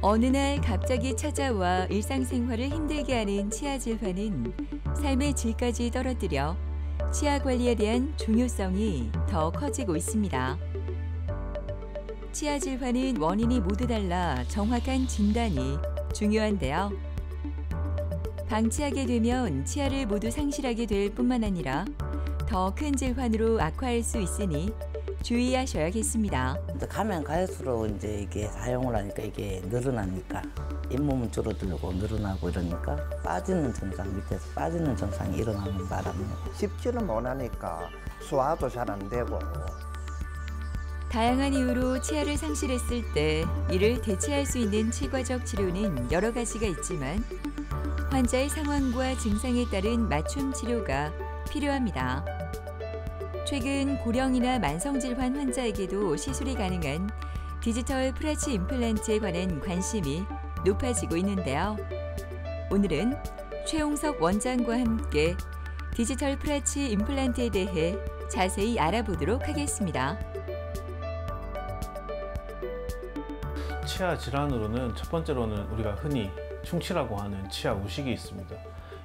어느 날 갑자기 찾아와 일상생활을 힘들게 하는 치아 질환은 삶의 질까지 떨어뜨려 치아 관리에 대한 중요성이 더 커지고 있습니다. 치아 질환은 원인이 모두 달라 정확한 진단이 중요한데요. 방치하게 되면 치아를 모두 상실하게 될 뿐만 아니라 더 큰 질환으로 악화할 수 있으니 주의하셔야겠습니다. 가면 갈수록 이제 이게 사용을 하니까 이게 늘어나니까 잇몸은 줄어들고 늘어나고 이러니까 빠지는 증상, 밑에서 빠지는 증상이 일어나는 바람에 씹지는 못하니까 소화도 잘 안 되고. 다양한 이유로 치아를 상실했을 때 이를 대체할 수 있는 치과적 치료는 여러 가지가 있지만 환자의 상황과 증상에 따른 맞춤 치료가 필요합니다. 최근 고령이나 만성질환 환자에게도 시술이 가능한 디지털 프라치 임플란트에 관한 관심이 높아지고 있는데요. 오늘은 최홍석 원장과 함께 디지털 프라치 임플란트에 대해 자세히 알아보도록 하겠습니다. 치아 질환으로는 첫 번째로는 우리가 흔히 충치라고 하는 치아 우식이 있습니다.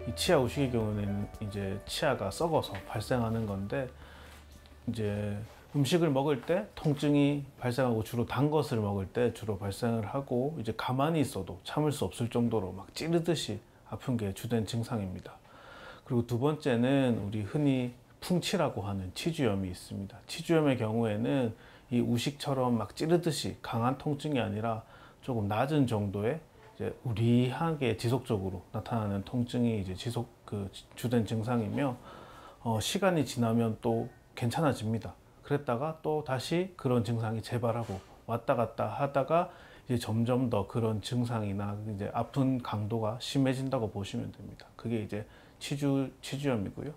이 치아 우식의 경우는 이제 치아가 썩어서 발생하는 건데 이제 음식을 먹을 때 통증이 발생하고 주로 단 것을 먹을 때 주로 발생을 하고 이제 가만히 있어도 참을 수 없을 정도로 막 찌르듯이 아픈 게 주된 증상입니다. 그리고 두 번째는 우리 흔히 풍치라고 하는 치주염이 있습니다. 치주염의 경우에는 이 우식처럼 막 찌르듯이 강한 통증이 아니라 조금 낮은 정도의 이제 우리하게 지속적으로 나타나는 통증이 이제 주된 증상이며 시간이 지나면 또 괜찮아집니다. 그랬다가 또 다시 그런 증상이 재발하고 왔다 갔다 하다가 이제 점점 더 그런 증상이나 이제 아픈 강도가 심해진다고 보시면 됩니다. 그게 이제 치주염이고요.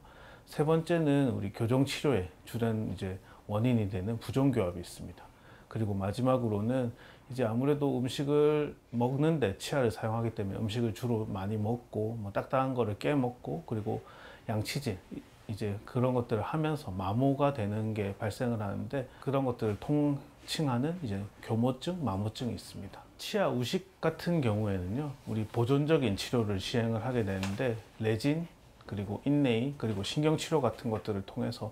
세 번째는 우리 교정 치료의 주된 이제 원인이 되는 부종교합이 있습니다. 그리고 마지막으로는 이제 아무래도 음식을 먹는데 치아를 사용하기 때문에 음식을 주로 많이 먹고 뭐 딱딱한 거를 깨먹고 그리고 양치질 이제 그런 것들을 하면서 마모가 되는 게 발생을 하는데 그런 것들을 통칭하는 이제 교모증, 마모증이 있습니다. 치아 우식 같은 경우에는요, 우리 보존적인 치료를 시행을 하게 되는데 레진 그리고 인레이 그리고 신경치료 같은 것들을 통해서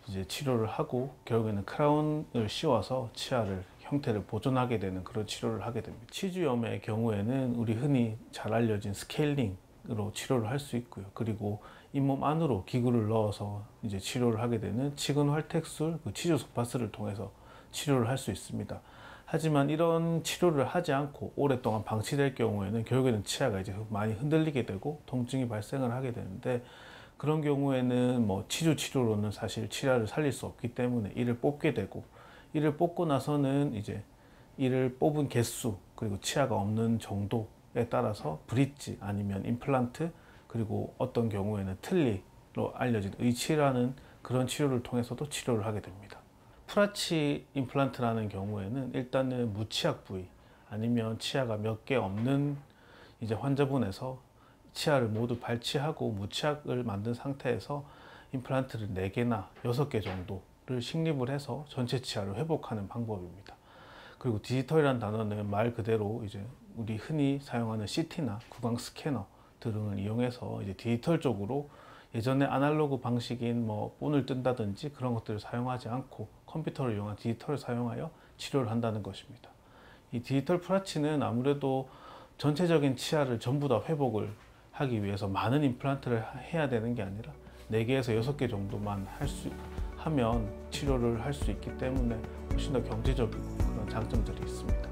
이제 치료를 하고 결국에는 크라운을 씌워서 치아를 형태를 보존하게 되는 그런 치료를 하게 됩니다. 치주염의 경우에는 우리 흔히 잘 알려진 스케일링으로 치료를 할 수 있고요. 그리고 잇몸 안으로 기구를 넣어서 이제 치료를 하게 되는 치근활택술, 치주 소파스를 통해서 치료를 할 수 있습니다. 하지만 이런 치료를 하지 않고 오랫동안 방치될 경우에는 결국에는 치아가 이제 많이 흔들리게 되고 통증이 발생을 하게 되는데 그런 경우에는 뭐 치주 치료로는 사실 치아를 살릴 수 없기 때문에 이를 뽑게 되고 이를 뽑고 나서는 이제 이를 뽑은 개수 그리고 치아가 없는 정도에 따라서 브릿지 아니면 임플란트 그리고 어떤 경우에는 틀니로 알려진 의치라는 그런 치료를 통해서도 치료를 하게 됩니다. 프라치 임플란트라는 경우에는 일단은 무치약 부위 아니면 치아가 몇 개 없는 이제 환자분에서 치아를 모두 발치하고 무치약을 만든 상태에서 임플란트를 4개나 6개 정도를 식립을 해서 전체 치아를 회복하는 방법입니다. 그리고 디지털이라는 단어는 말 그대로 이제 우리 흔히 사용하는 CT나 구강 스캐너 등을 이용해서 이제 디지털적으로 예전에 아날로그 방식인 뭐 본을 뜬다든지 그런 것들을 사용하지 않고 컴퓨터를 이용한 디지털을 사용하여 치료를 한다는 것입니다. 이 디지털 프라치는 아무래도 전체적인 치아를 전부 다 회복을 하기 위해서 많은 임플란트를 해야 되는 게 아니라 4개에서 6개 정도만 하면 치료를 할 수 있기 때문에 훨씬 더 경제적이고 그런 장점들이 있습니다.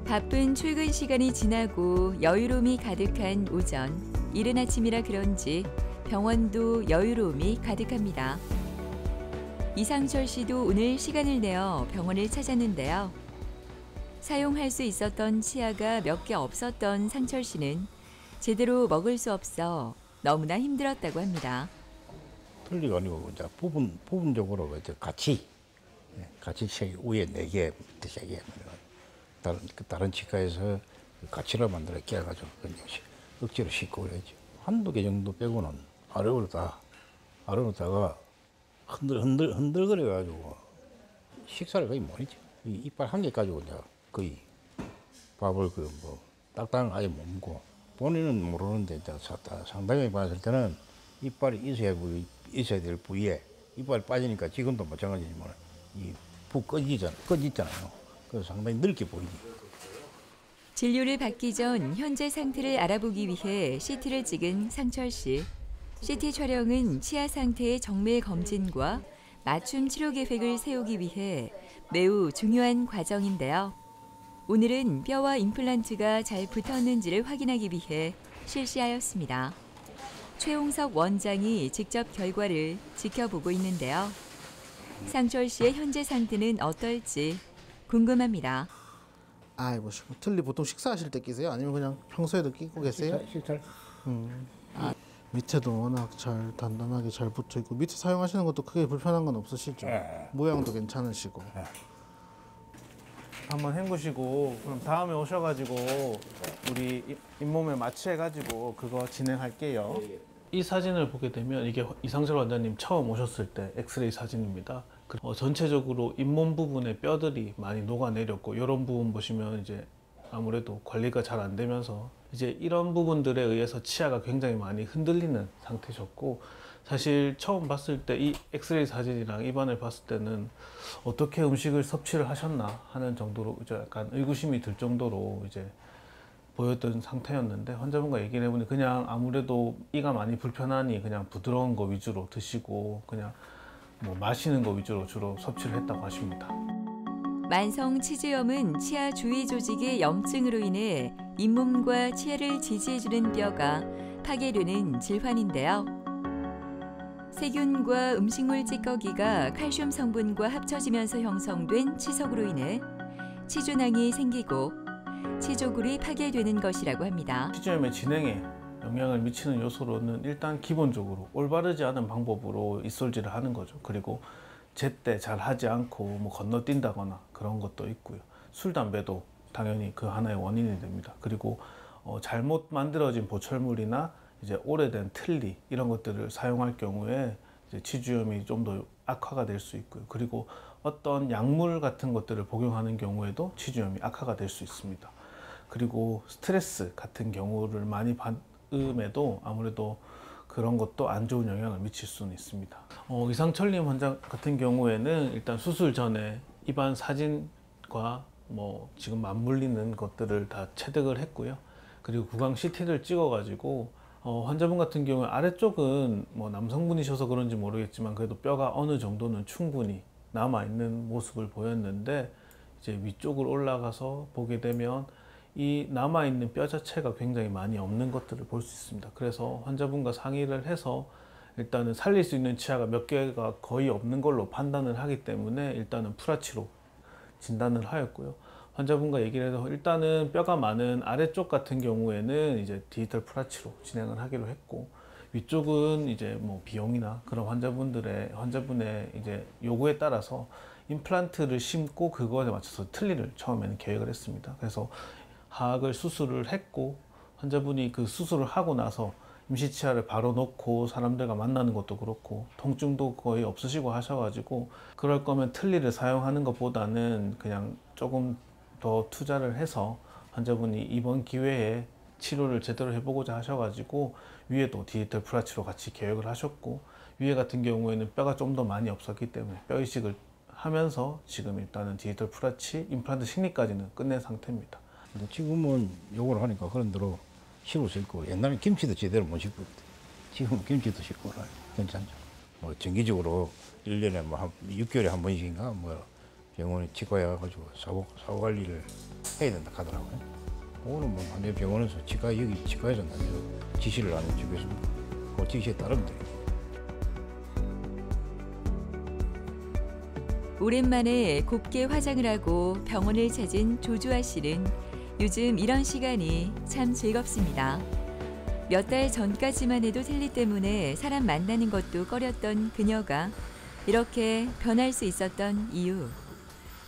바쁜 출근 시간이 지나고 여유로움이 가득한 오전. 이른 아침이라 그런지 병원도 여유로움이 가득합니다. 이상철 씨도 오늘 시간을 내어 병원을 찾았는데요. 사용할 수 있었던 치아가 몇 개 없었던 상철 씨는 제대로 먹을 수 없어 너무나 힘들었다고 합니다. 틀리가 아니고 이제 부분적으로 이제 같이 위에 4개, 밑에 3개 다른 치과에서 가치를 만들어 깨가지고 억지로 씻고 그랬죠. 한두 개 정도 빼고는 아래로다가 흔들거려가지고 식사를 거의 못 했죠. 이 이빨 한 개 가지고 이제 거의 밥을 그 뭐 딱딱 아예 못 먹고 본인은 모르는데 이제 상당히 봤을 때는 이빨이 있어야 될 부위에 이빨이 빠지니까 지금도 마찬가지지만 이푹 꺼지잖아요. 그래서 상당히 넓게 보이지. 진료를 받기 전 현재 상태를 알아보기 위해 CT를 찍은 상철 씨. CT 촬영은 치아 상태의 정밀 검진과 맞춤 치료 계획을 세우기 위해 매우 중요한 과정인데요. 오늘은 뼈와 임플란트가 잘 붙었는지를 확인하기 위해 실시하였습니다. 최홍석 원장이 직접 결과를 지켜보고 있는데요. 상철 씨의 현재 상태는 어떨지 궁금합니다. 아이고, 틀니 보통 식사하실 때 끼세요? 아니면 그냥 평소에도 끼고 계세요? 식사. 밑에도 워낙 잘 단단하게 잘 붙어 있고 밑에 사용하시는 것도 크게 불편한 건 없으시죠? 모양도 괜찮으시고. 한번 헹구시고 그럼 다음에 오셔가지고 우리 잇몸에 마취해가지고 그거 진행할게요. 이 사진을 보게 되면 이게 이상철 원장님 처음 오셨을 때 엑스레이 사진입니다. 전체적으로 잇몸 부분에 뼈들이 많이 녹아내렸고 이런 부분 보시면 이제 아무래도 관리가 잘 안 되면서 이제 이런 부분들에 의해서 치아가 굉장히 많이 흔들리는 상태셨고, 사실 처음 봤을 때 이 엑스레이 사진이랑 입안을 봤을 때는 어떻게 음식을 섭취를 하셨나 하는 정도로 이제 약간 의구심이 들 정도로 이제 보였던 상태였는데, 환자분과 얘기를 해보니 그냥 아무래도 이가 많이 불편하니 그냥 부드러운 거 위주로 드시고 그냥 뭐 마시는 거 위주로 주로 섭취를 했다고 하십니다. 만성 치주염은 치아 주위 조직의 염증으로 인해 잇몸과 치아를 지지해주는 뼈가 파괴되는 질환인데요. 세균과 음식물 찌꺼기가 칼슘 성분과 합쳐지면서 형성된 치석으로 인해 치주낭이 생기고 치조골이 파괴되는 것이라고 합니다. 치주염의 진행에 영향을 미치는 요소로는 일단 기본적으로 올바르지 않은 방법으로 입솔질을 하는 거죠. 그리고 제때 잘 하지 않고 뭐 건너뛴다거나 그런 것도 있고요. 술, 담배도 당연히 그 하나의 원인이 됩니다. 그리고 잘못 만들어진 보철물이나 이제 오래된 틀니 이런 것들을 사용할 경우에 이제 치주염이 좀 더 악화가 될 수 있고요. 그리고 어떤 약물 같은 것들을 복용하는 경우에도 치주염이 악화가 될 수 있습니다. 그리고 스트레스 같은 경우를 많이 받음에도 아무래도 그런 것도 안 좋은 영향을 미칠 수는 있습니다. 이상철님 환자 같은 경우에는 일단 수술 전에 입안 사진과 뭐 지금 맞물리는 것들을 다 체득을 했고요. 그리고 구강 CT를 찍어가지고 환자분 같은 경우에 아래쪽은 뭐 남성분이셔서 그런지 모르겠지만 그래도 뼈가 어느 정도는 충분히 남아있는 모습을 보였는데, 이제 위쪽으로 올라가서 보게 되면 이 남아있는 뼈 자체가 굉장히 많이 없는 것들을 볼 수 있습니다. 그래서 환자분과 상의를 해서 일단은 살릴 수 있는 치아가 몇 개가 거의 없는 걸로 판단을 하기 때문에 일단은 프라치로 진단을 하였고요. 환자분과 얘기를 해서 일단은 뼈가 많은 아래쪽 같은 경우에는 이제 디지털 프라치로 진행을 하기로 했고, 위쪽은 이제 뭐 비용이나 그런 환자분의 이제 요구에 따라서 임플란트를 심고 그거에 맞춰서 틀니를 처음에는 계획을 했습니다. 그래서 하악을 수술을 했고, 환자분이 그 수술을 하고 나서 임시치아를 바로 놓고 사람들과 만나는 것도 그렇고 통증도 거의 없으시고 하셔가지고, 그럴 거면 틀니를 사용하는 것보다는 그냥 조금 더 투자를 해서 환자분이 이번 기회에 치료를 제대로 해보고자 하셔가지고 위에도 디지털 프라치로 같이 계획을 하셨고, 위에 같은 경우에는 뼈가 좀 더 많이 없었기 때문에 뼈 이식을 하면서 지금 일단은 디지털 프라치 임플란트 식리까지는 끝낸 상태입니다. 근데 지금은 요걸 하니까 그런 대로 식을 수 있고, 옛날에 김치도 제대로 못 식고, 지금 김치도 식고 괜찮죠. 뭐 정기적으로 1년에 뭐 한 6개월에 한 번씩인가 뭐 병원에 치과에 가가지고 사고 관리를 해야 된다 하더라고요. 그거는 뭐 반대 병원에서 여기 치과에서 나중에 지시를 안 해주겠습니다. 그 지시에 따르면 돼요. 오랜만에 곱게 화장을 하고 병원을 찾은 조주아 씨는 요즘 이런 시간이 참 즐겁습니다. 몇 달 전까지만 해도 틀니 때문에 사람 만나는 것도 꺼렸던 그녀가 이렇게 변할 수 있었던 이유,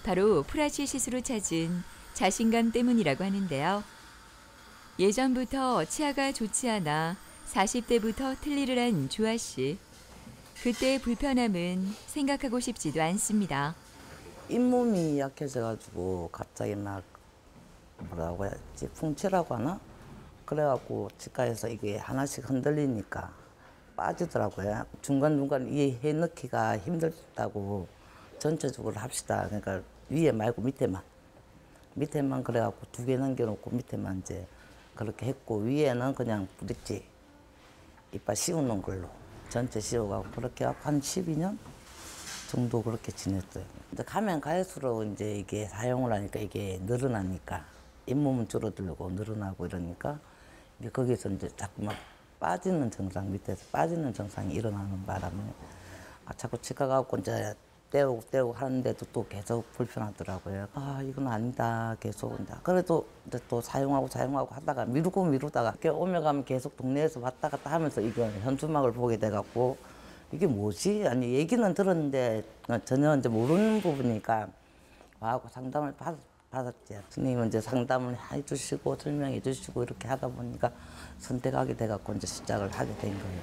바로 프라치 시술을 찾은 자신감 때문이라고 하는데요. 예전부터 치아가 좋지 않아 40대부터 틀니를 한 주아 씨. 그때의 불편함은 생각하고 싶지도 않습니다. 잇몸이 약해져가지고 갑자기 막 뭐라고 해야지 풍치라고 하나? 그래갖고 치과에서 이게 하나씩 흔들리니까 빠지더라고요. 중간중간 이해 넣기가 힘들다고 전체적으로 합시다. 그러니까 위에 말고 밑에만 그래갖고 2개 남겨놓고 밑에만 이제 그렇게 했고 위에는 그냥 브릿지 이빨 씌우는 걸로 전체 씌워가고 그렇게 한 12년 정도 그렇게 지냈어요. 근데 가면 갈수록 이제 이게 사용을 하니까 이게 늘어나니까 잇몸은 줄어들고 늘어나고 이러니까 이제 거기서 이제 자꾸 막 빠지는 증상 밑에서 빠지는 증상이 일어나는 바람에 자꾸 치과 가고 이제 떼우고 하는데도 또 계속 불편하더라고요. 이건 아니다 계속 이제 그래도 이제 또 사용하고 하다가 미루다가 이렇게 오며 가면 계속 동네에서 왔다 갔다 하면서 이거 현수막을 보게 돼갖고 이게 뭐지? 아니 얘기는 들었는데 전혀 이제 모르는 부분이니까 와하고 상담을 받았지. 선생님은 이제 상담을 해주시고 설명해 주시고 이렇게 하다 보니까 선택하게 돼갖고 이제 시작을 하게 된 거예요.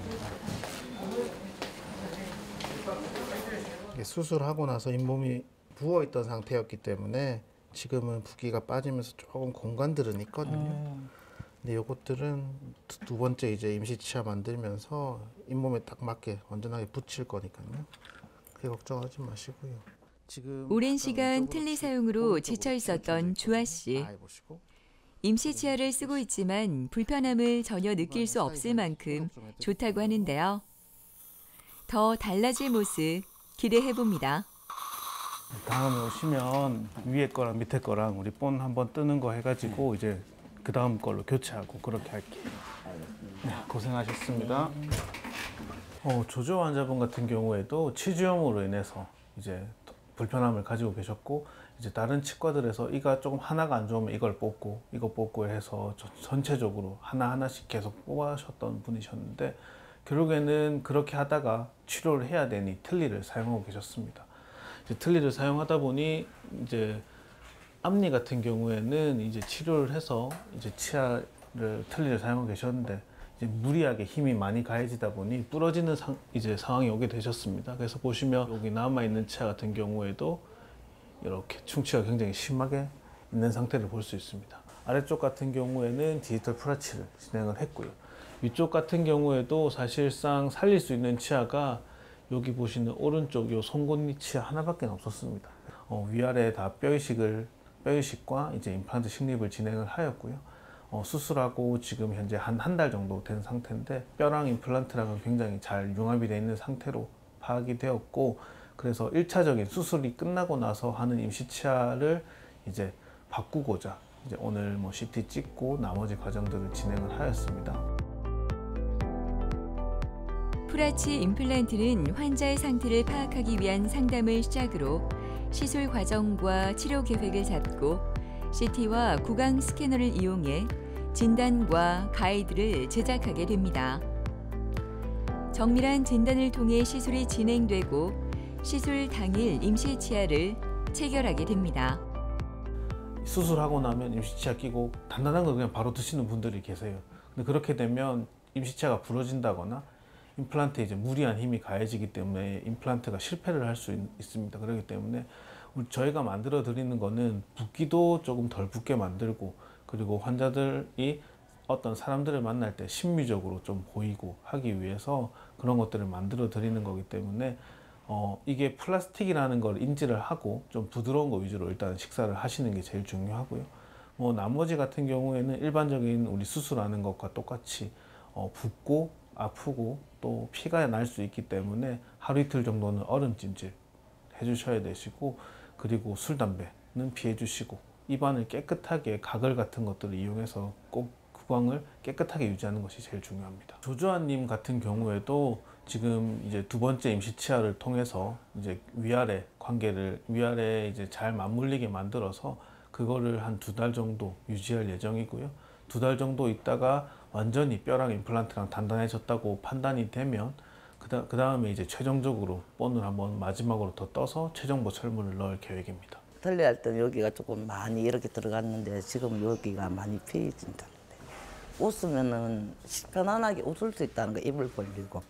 수술하고 나서 잇몸이 부어있던 상태였기 때문에 지금은 붓기가 빠지면서 조금 공간들은 있거든요. 근데 요것들은 두 번째 이제 임시치아 만들면서 잇몸에 딱 맞게 완전하게 붙일 거니까요. 그게 걱정하지 마시고요. 지금 오랜 시간 틀니 사용으로 지쳐 있었던 주아 씨. 임시치아를 쓰고 있지만 불편함을 전혀 느낄 수 없을 만큼 좋다고 하는데요. 더 달라질 모습 기대해 봅니다. 다음에 오시면 위에 거랑 밑에 거랑 우리 본 한번 뜨는 거 해가지고 이제 그 다음 걸로 교체하고 그렇게 할게요. 네, 고생하셨습니다. 조조 환자분 같은 경우에도 치주염으로 인해서 이제 불편함을 가지고 계셨고 이제 다른 치과들에서 이가 조금 하나가 안 좋으면 이걸 뽑고 이거 뽑고 해서 전체적으로 하나하나씩 계속 뽑아셨던 분이셨는데 결국에는 그렇게 하다가 치료를 해야 되니 틀니를 사용하고 계셨습니다. 이제 틀니를 사용하다 보니 이제 앞니 같은 경우에는 이제 치료를 해서 이제 틀니를 사용하고 계셨는데 이제 무리하게 힘이 많이 가해지다 보니 부러지는 이제 상황이 오게 되셨습니다. 그래서 보시면 여기 남아 있는 치아 같은 경우에도 이렇게 충치가 굉장히 심하게 있는 상태를 볼 수 있습니다. 아래쪽 같은 경우에는 디지털 프라치를 진행을 했고요. 위쪽 같은 경우에도 사실상 살릴 수 있는 치아가 여기 보시는 오른쪽 요 송곳니 치아 하나밖에 없었습니다. 위아래 다 뼈이식과 이제 임플란트 식립을 진행을 하였고요. 수술하고 지금 현재 한 달 정도 된 상태인데 뼈랑 임플란트랑은 굉장히 잘 융합이 되어 있는 상태로 파악이 되었고 그래서 1차적인 수술이 끝나고 나서 하는 임시치아를 이제 바꾸고자 이제 오늘 CT 찍고 나머지 과정들을 진행을 하였습니다. 프라치 임플란트는 환자의 상태를 파악하기 위한 상담을 시작으로 시술 과정과 치료 계획을 잡고 CT와 구강 스캐너를 이용해 진단과 가이드를 제작하게 됩니다. 정밀한 진단을 통해 시술이 진행되고 시술 당일 임시치아를 체결하게 됩니다. 수술하고 나면 임시치아 끼고 단단한 거 그냥 바로 드시는 분들이 계세요. 근데 그렇게 되면 임시치아가 부러진다거나 임플란트에 이제 무리한 힘이 가해지기 때문에 임플란트가 실패를 할 수 있습니다. 그렇기 때문에 저희가 만들어 드리는 거는 붓기도 조금 덜 붓게 만들고 그리고 환자들이 어떤 사람들을 만날 때 심미적으로 좀 보이고 하기 위해서 그런 것들을 만들어 드리는 거기 때문에 이게 플라스틱이라는 걸 인지를 하고 좀 부드러운 거 위주로 일단 식사를 하시는 게 제일 중요하고요. 나머지 같은 경우에는 일반적인 우리 수술하는 것과 똑같이 붓고 아프고 또 피가 날 수 있기 때문에 하루 이틀 정도는 얼음찜질 해주셔야 되시고 그리고 술, 담배는 피해 주시고 입안을 깨끗하게 가글 같은 것들을 이용해서 꼭 구강을 깨끗하게 유지하는 것이 제일 중요합니다. 조조아님 같은 경우에도 지금 이제 두 번째 임시치아를 통해서 이제 위아래 이제 잘 맞물리게 만들어서 그거를 한 2달 정도 유지할 예정이고요. 2달 정도 있다가 완전히 뼈랑 임플란트랑 단단해졌다고 판단이 되면 그 다음에 이제 최종적으로 본을 한번 마지막으로 더 떠서 최종보 철문을 넣을 계획입니다. 틀니할 때는 여기가 조금 많이 이렇게 들어갔는데 지금 여기가 많이 피해진다는데 웃으면은 편안하게 웃을 수 있다는 거 입을 벌리고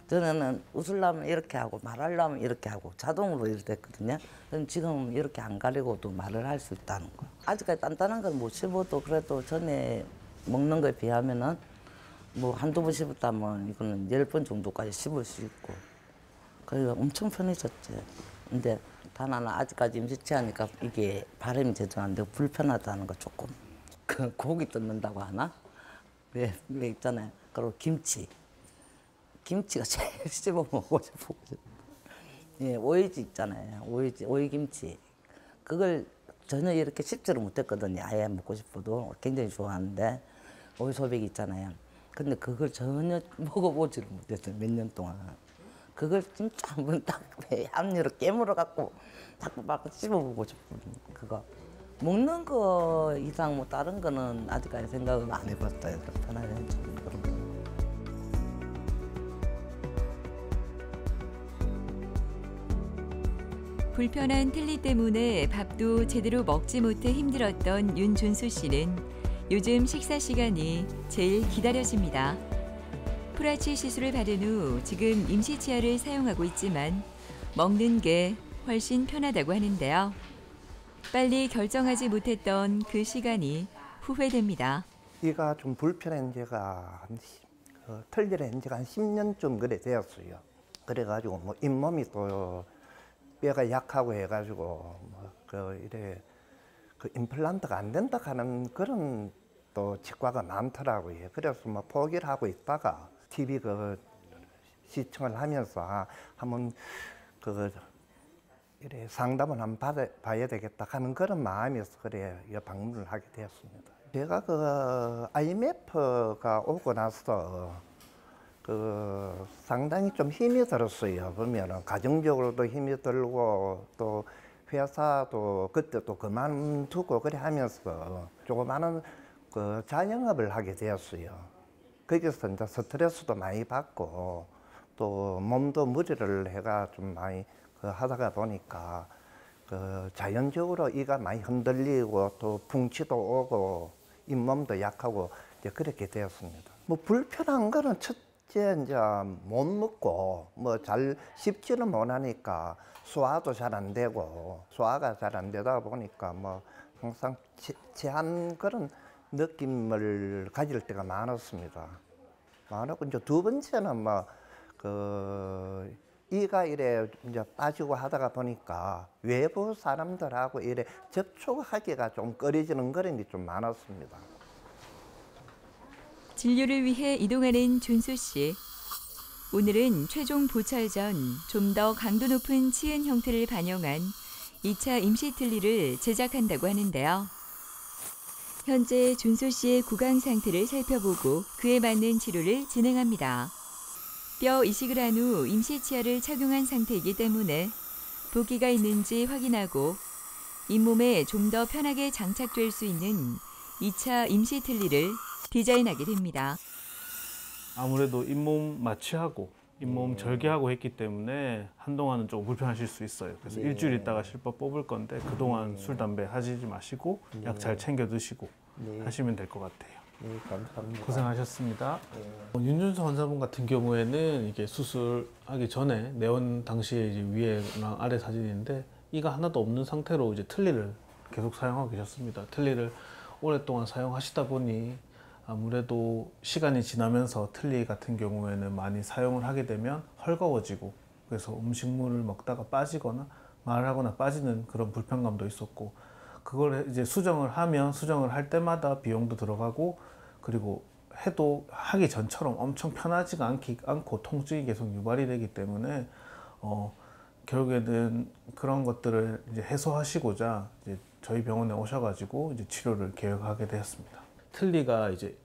전에는 웃으려면 이렇게 하고 말하려면 이렇게 하고 자동으로 이렇게 됐거든요. 그럼 지금은 이렇게 안 가리고도 말을 할 수 있다는 거. 아직까지 단단한 건 못 씹어도 그래도 전에 먹는 거에 비하면은 뭐 한두 번 씹었다면 이거는 10번 정도까지 씹을 수 있고. 그래서 엄청 편해졌지. 근데 단 하나 아직까지 임시치하니까 이게 발음이 제대로 안 되고 불편하다는 거 조금. 그 고기 뜯는다고 하나? 왜 있잖아요. 그리고 김치가 제일 씹어 먹고 싶어. 예, 오이지 있잖아요. 오이김치. 그걸 전혀 이렇게 씹지를 못했거든요. 아예 먹고 싶어도 굉장히 좋아하는데 오이소백이 있잖아요. 근데 그걸 전혀 먹어보지를 못했어요. 몇 년 동안. 그걸 진짜 한번 딱 앞니로 깨물어 갖고 자꾸 막 씹어보고 싶은 그거. 먹는 거 이상 뭐 다른 거는 아직까지 생각은 안 해봤어요. 편하게 그런 거. 불편한 틀니 때문에 밥도 제대로 먹지 못해 힘들었던 윤준수 씨는 요즘 식사 시간이 제일 기다려집니다. 프라치 시술을 받은 후 지금 임시치아를 사용하고 있지만 먹는 게 훨씬 편하다고 하는데요. 빨리 결정하지 못했던 그 시간이 후회됩니다. 이가 좀 불편한 지가 털리는 지가 한 10년쯤 그래 되었어요. 그래가지고 뭐 잇몸이 또 뼈가 약하고 해가지고 이래 그 임플란트가 안 된다 하는 그런 또 치과가 많더라고요. 그래서 뭐 포기를 하고 있다가 TV 시청을 하면서 한번 이래 상담을 한번 봐야 되겠다 하는 그런 마음에서 그래 방문을 하게 되었습니다. 제가 IMF가 오고 나서 상당히 좀 힘이 들었어요. 보면은 가정적으로도 힘이 들고 또 회사도 그때 또 그만두고 그래 하면서 조그마한 자영업을 하게 되었어요. 거기서 이제 스트레스도 많이 받고 또 몸도 무리를 해가 좀 많이 하다가 보니까 자연적으로 이가 많이 흔들리고 또 풍치도 오고 잇몸도 약하고 이제 그렇게 되었습니다. 뭐 불편한 거는 첫째 이제 못 먹고 뭐 잘 씹지는 못하니까 소화도 잘 안 되고 소화가 잘 안 되다 보니까 뭐 항상 체한 그런 느낌을 가질 때가 많았습니다. 많았고 이제 두 번째는 뭐 이가 이래 이제 빠지고 하다가 보니까 외부 사람들하고 이래 접촉하기가 좀 꺼려지는 그런 게 좀 많았습니다. 진료를 위해 이동하는 준수 씨. 오늘은 최종 보철 전 좀 더 강도 높은 치은 형태를 반영한 2차 임시 틀니를 제작한다고 하는데요. 현재 준수 씨의 구강 상태를 살펴보고 그에 맞는 치료를 진행합니다. 뼈 이식을 한 후 임시 치아를 착용한 상태이기 때문에 붓기가 있는지 확인하고 잇몸에 좀 더 편하게 장착될 수 있는 2차 임시 틀니를 디자인하게 됩니다. 아무래도 잇몸 마취하고 잇몸 절개하고 했기 때문에 한동안은 좀 불편하실 수 있어요. 그래서 일주일 있다가 실밥 뽑을 건데 그동안 술, 담배 하시지 마시고 약 잘 챙겨 드시고 하시면 될 것 같아요. 네, 감사합니다. 고생하셨습니다. 윤준수 환자분 같은 경우에는 이게 수술하기 전에 내원 당시에 이제 위에랑 아래 사진인데 이가 하나도 없는 상태로 이제 틀니를 계속 사용하고 계셨습니다. 틀니를 오랫동안 사용하시다 보니 아무래도 시간이 지나면서 틀니 같은 경우에는 많이 사용을 하게 되면 헐거워지고 그래서 음식물을 먹다가 빠지거나 말하거나 빠지는 그런 불편감도 있었고 그걸 이제 수정을 할 때마다 비용도 들어가고 그리고 해도 하기 전처럼 엄청 편하지가 않고 통증이 계속 유발이 되기 때문에 결국에는 그런 것들을 이제 해소하시고자 이제 저희 병원에 오셔가지고 이제 치료를 계획하게 되었습니다. 틀니가 이제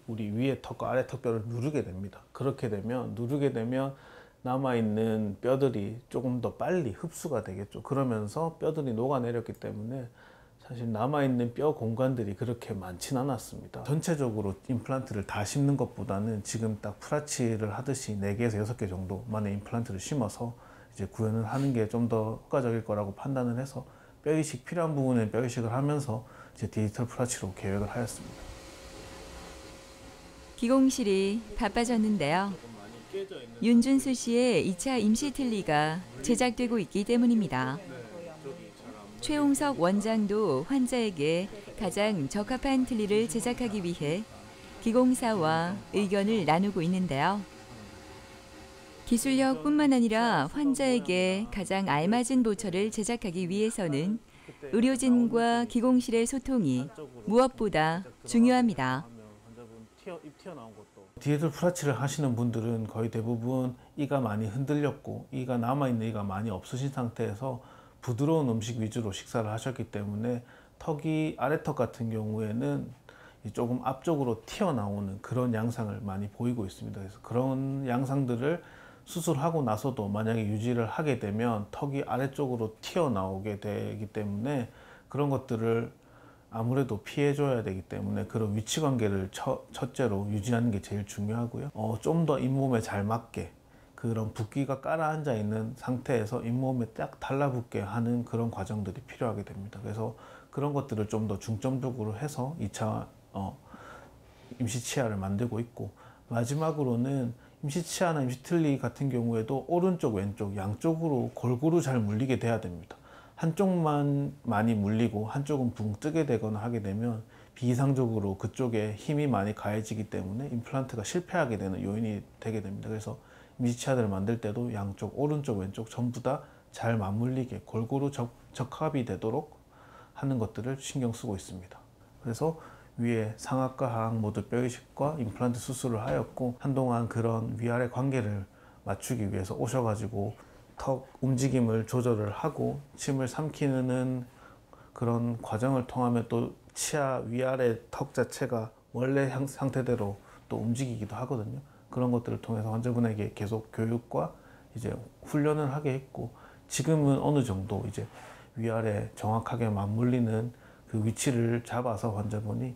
우리 위에 턱과 아래 턱뼈를 누르게 됩니다. 그렇게 되면 남아있는 뼈들이 조금 더 빨리 흡수가 되겠죠. 그러면서 뼈들이 녹아내렸기 때문에 사실 남아있는 뼈 공간들이 그렇게 많진 않았습니다. 전체적으로 임플란트를 다 심는 것보다는 지금 딱 프라치를 하듯이 4개에서 6개 정도만의 임플란트를 심어서 이제 구현을 하는 게 좀 더 효과적일 거라고 판단을 해서 뼈이식 필요한 부분에 뼈이식을 하면서 이제 디지털 프라치로 계획을 하였습니다. 기공실이 바빠졌는데요. 윤준수 씨의 2차 임시틀니가 제작되고 있기 때문입니다. 최홍석 원장도 환자에게 가장 적합한 틀니를 제작하기 위해 기공사와 의견을 나누고 있는데요. 기술력뿐만 아니라 환자에게 가장 알맞은 보철을 제작하기 위해서는 의료진과 기공실의 소통이 무엇보다 중요합니다. 디에들 프라치를 하시는 분들은 거의 대부분 이가 많이 흔들렸고 이가 남아있는 이가 많이 없으신 상태에서 부드러운 음식 위주로 식사를 하셨기 때문에 턱이 아래턱 같은 경우에는 조금 앞쪽으로 튀어나오는 그런 양상을 많이 보이고 있습니다. 그래서 그런 양상들을 수술하고 나서도 만약에 유지를 하게 되면 턱이 아래쪽으로 튀어나오게 되기 때문에 그런 것들을 아무래도 피해줘야 되기 때문에 그런 위치 관계를 첫째로 유지하는 게 제일 중요하고요. 좀 더 잇몸에 잘 맞게 그런 붓기가 깔아앉아 있는 상태에서 잇몸에 딱 달라붙게 하는 그런 과정들이 필요하게 됩니다. 그래서 그런 것들을 좀 더 중점적으로 해서 2차 임시치아를 만들고 있고, 마지막으로는 임시치아나 임시틀니 같은 경우에도 오른쪽 왼쪽 양쪽으로 골고루 잘 물리게 돼야 됩니다. 한쪽만 많이 물리고 한쪽은 붕 뜨게 되거나 하게 되면 비이상적으로 그쪽에 힘이 많이 가해지기 때문에 임플란트가 실패하게 되는 요인이 되게 됩니다. 그래서 임시치아들을 만들 때도 양쪽 오른쪽 왼쪽 전부 다 잘 맞물리게 골고루 적합이 되도록 하는 것들을 신경 쓰고 있습니다. 그래서 위에 상악과 하악 모두 뼈이식과 임플란트 수술을 하였고, 한동안 그런 위아래 관계를 맞추기 위해서 오셔가지고 턱 움직임을 조절을 하고 침을 삼키는 그런 과정을 통하면 또 치아 위아래 턱 자체가 원래 상태대로 또 움직이기도 하거든요. 그런 것들을 통해서 환자분에게 계속 교육과 이제 훈련을 하게 했고, 지금은 어느 정도 이제 위아래 정확하게 맞물리는 그 위치를 잡아서 환자분이,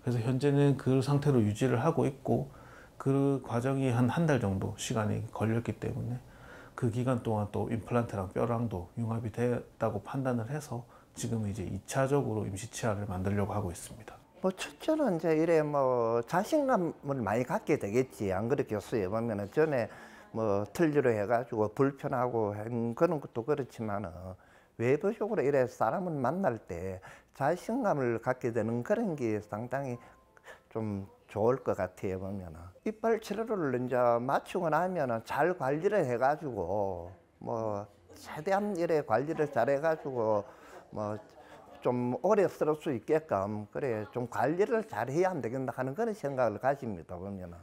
그래서 현재는 그 상태로 유지를 하고 있고, 그 과정이 한 달 정도 시간이 걸렸기 때문에 그 기간 동안 또 임플란트랑 뼈랑도 융합이 됐다고 판단을 해서 지금 이제 2차적으로 임시치아를 만들려고 하고 있습니다. 뭐 첫째는 이제 이래 뭐 자신감을 많이 갖게 되겠지. 안 그렇겠어요? 보면은 전에 뭐 틀니로 해가지고 불편하고 한 그런 것도 그렇지만은 외부적으로 이래 사람을 만날 때 자신감을 갖게 되는 그런 게 상당히 좀 좋을 것 같아요. 보면은 이빨 치료를 이제 마치고 나면은 잘 관리를 해가지고 뭐 최대한 이래 관리를 잘 해가지고 뭐 좀 오래 쓸 수 있게끔 그래 좀 관리를 잘 해야 안 되겠나 하는 그런 생각을 가집니다. 보면은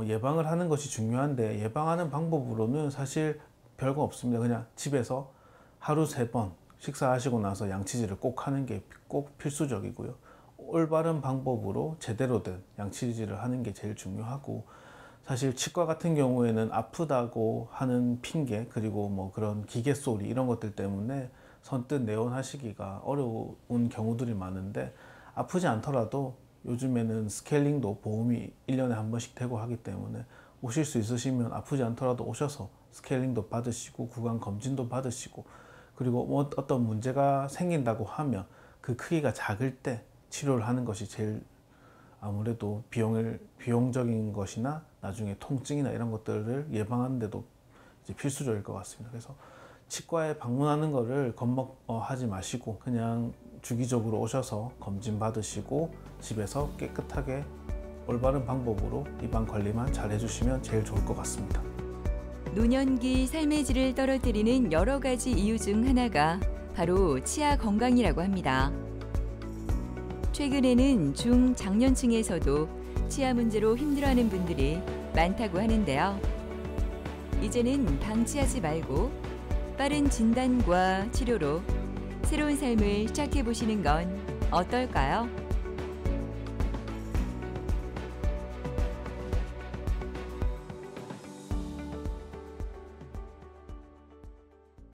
예방을 하는 것이 중요한데, 예방하는 방법으로는 사실 별거 없습니다. 그냥 집에서 하루 3번 식사하시고 나서 양치질을 꼭 하는 게 꼭 필수적이고요. 올바른 방법으로 제대로 된 양치질을 하는 게 제일 중요하고, 사실 치과 같은 경우에는 아프다고 하는 핑계, 그리고 뭐 그런 기계 소리 이런 것들 때문에 선뜻 내원하시기가 어려운 경우들이 많은데, 아프지 않더라도 요즘에는 스케일링도 보험이 1년에 한 번씩 되고 하기 때문에 오실 수 있으시면 아프지 않더라도 오셔서 스케일링도 받으시고 구강 검진도 받으시고, 그리고 뭐 어떤 문제가 생긴다고 하면 그 크기가 작을 때 치료를 하는 것이 제일 아무래도 비용적인 것이나 나중에 통증이나 이런 것들을 예방하는 데도 이제 필수적일 것 같습니다. 그래서 치과에 방문하는 거를 겁먹하지 마시고 그냥 주기적으로 오셔서 검진 받으시고 집에서 깨끗하게 올바른 방법으로 입안 관리만 잘 해주시면 제일 좋을 것 같습니다. 노년기 삶의 질을 떨어뜨리는 여러 가지 이유 중 하나가 바로 치아 건강이라고 합니다. 최근에는 중장년층에서도 치아 문제로 힘들어하는 분들이 많다고 하는데요. 이제는 방치하지 말고 빠른 진단과 치료로 새로운 삶을 시작해 보시는 건 어떨까요?